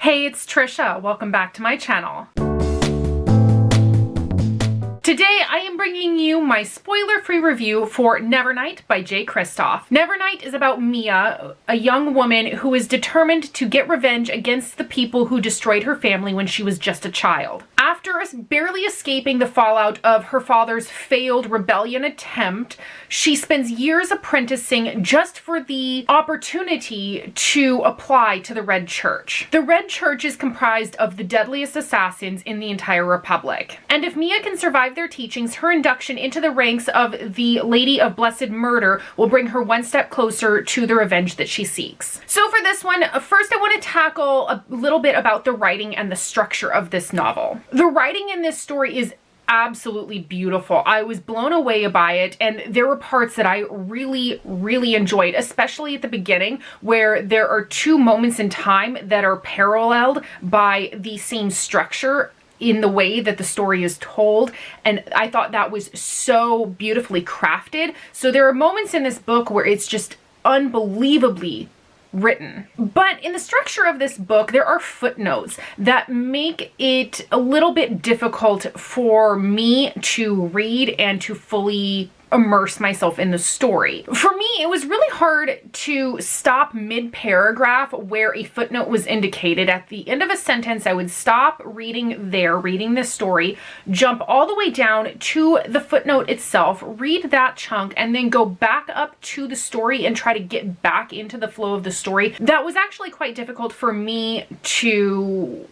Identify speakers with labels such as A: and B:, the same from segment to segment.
A: Hey, it's Trisha. Welcome back to my channel. Today, I am bringing you my spoiler-free review for Nevernight by Jay Kristoff. Nevernight is about Mia, a young woman who is determined to get revenge against the people who destroyed her family when she was just a child. After barely escaping the fallout of her father's failed rebellion attempt, she spends years apprenticing just for the opportunity to apply to the Red Church. The Red Church is comprised of the deadliest assassins in the entire Republic. And if Mia can survive their teachings, her induction into the ranks of the Lady of Blessed Murder will bring her one step closer to the revenge that she seeks. So for this one, first I want to tackle a little bit about the writing and the structure of this novel. The writing in this story is absolutely beautiful. I was blown away by it, and there were parts that I really enjoyed, especially at the beginning where there are two moments in time that are paralleled by the same structure in the way that the story is told, and I thought that was so beautifully crafted. So there are moments in this book where it's just unbelievably written. But in the structure of this book, there are footnotes that make it a little bit difficult for me to read and to fully immerse myself in the story. For me, it was really hard to stop mid-paragraph where a footnote was indicated. At the end of a sentence, I would stop reading this story, jump all the way down to the footnote itself, read that chunk, and then go back up to the story and try to get back into the flow of the story. That was actually quite difficult for me to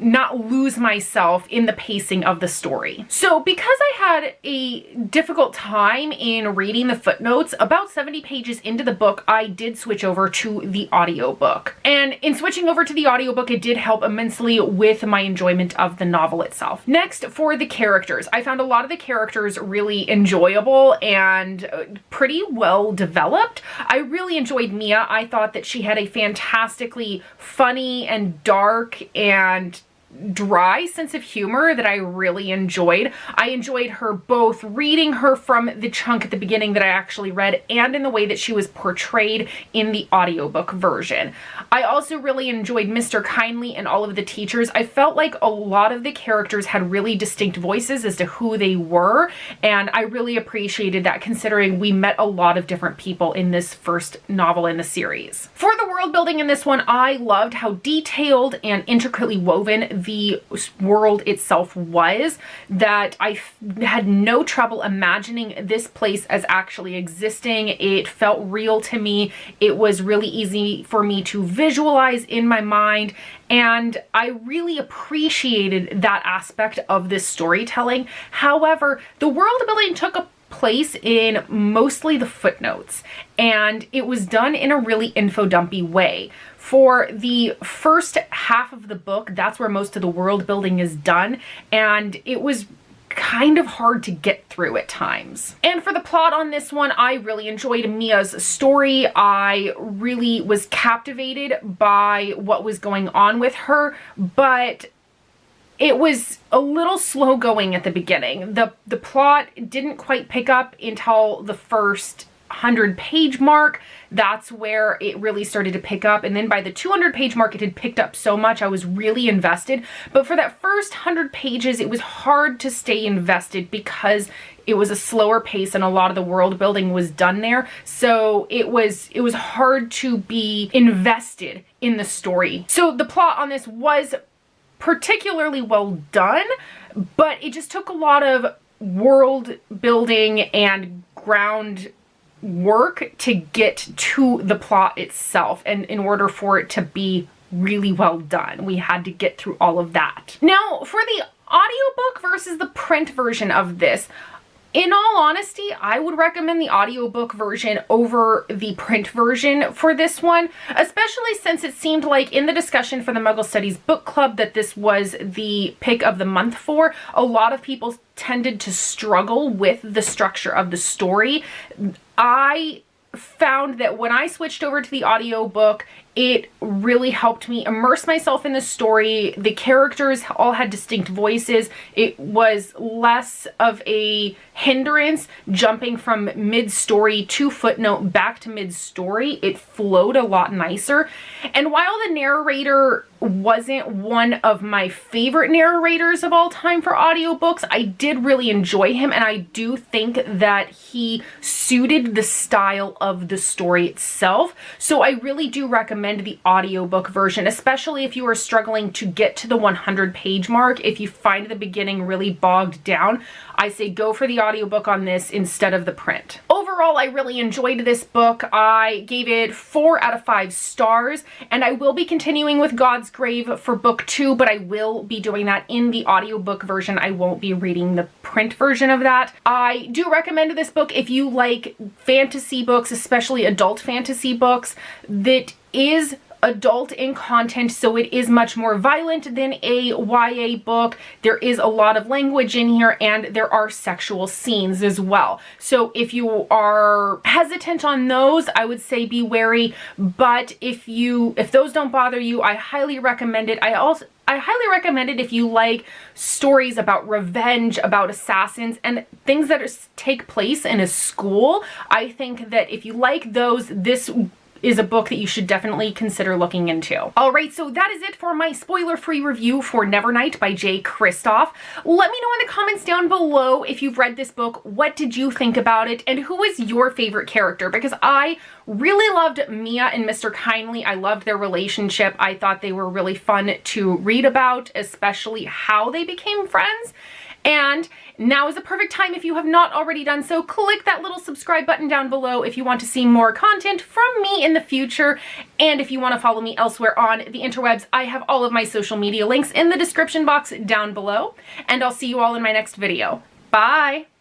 A: not lose myself in the pacing of the story. So because I had a difficult time in reading the footnotes, about 70 pages into the book, I did switch over to the audiobook. And in switching over to the audiobook, it did help immensely with my enjoyment of the novel itself. Next, for the characters. I found a lot of the characters really enjoyable and pretty well developed. I really enjoyed Mia. I thought that she had a fantastically funny and dark and dry sense of humor that I really enjoyed. I enjoyed her both reading her from the chunk at the beginning that I actually read and in the way that she was portrayed in the audiobook version. I also really enjoyed Mr. Kindly and all of the teachers. I felt like a lot of the characters had really distinct voices as to who they were, and I really appreciated that considering we met a lot of different people in this first novel in the series. For the world building in this one, I loved how detailed and intricately woven the world itself was, that I had no trouble imagining this place as actually existing. It felt real to me. It was really easy for me to visualize in my mind, and I really appreciated that aspect of this storytelling. However, the world building took a place in mostly the footnotes, and it was done in a really info-dumpy way. For the first half of the book, that's where most of the world building is done, and it was kind of hard to get through at times. And for the plot on this one, I really enjoyed Mia's story. I really was captivated by what was going on with her, but it was a little slow going at the beginning. The plot didn't quite pick up until the first 100-page mark. That's where it really started to pick up, and then by the 200-page mark it had picked up so much I was really invested. But for that first 100 pages it was hard to stay invested because it was a slower pace and a lot of the world building was done there. So it was hard to be invested in the story. So the plot on this was particularly well done, but it just took a lot of world building and ground work to get to the plot itself, and in order for it to be really well done, we had to get through all of that. Now, for the audiobook versus the print version of this, in all honesty, I would recommend the audiobook version over the print version for this one, especially since it seemed like in the discussion for the Muggle Studies Book Club that this was the pick of the month for. A lot of people tended to struggle with the structure of the story. I found that when I switched over to the audiobook, It really helped me immerse myself in the story. The characters all had distinct voices. It was less of a hindrance jumping from mid-story to footnote back to mid-story. It flowed a lot nicer. And while the narrator wasn't one of my favorite narrators of all time for audiobooks, I did really enjoy him, and I do think that he suited the style of the story itself. So I really do recommend the audiobook version, especially if you are struggling to get to the 100-page mark. If you find the beginning really bogged down, I say go for the audiobook on this instead of the print. Overall, I really enjoyed this book. I gave it 4 out of 5 stars, and I will be continuing with God's Grave for book 2, but I will be doing that in the audiobook version. I won't be reading the print version of that. I do recommend this book if you like fantasy books, especially adult fantasy books, that is adult in content, so it is much more violent than a YA book. There is a lot of language in here, and there are sexual scenes as well. So if you are hesitant on those, I would say be wary, but if those don't bother you, I highly recommend it. I highly recommend it if you like stories about revenge, about assassins, and things that take place in a school. I think that if you like those, this is a book that you should definitely consider looking into. All right, so that is it for my spoiler-free review for Nevernight by Jay Kristoff. Let me know in the comments down below if you've read this book, what did you think about it, and who is your favorite character? Because I really loved Mia and Mr. Kindly. I loved their relationship. I thought they were really fun to read about, especially how they became friends. And now is the perfect time, if you have not already done so, click that little subscribe button down below if you want to see more content from me in the future. And if you want to follow me elsewhere on the interwebs, I have all of my social media links in the description box down below. And I'll see you all in my next video. Bye!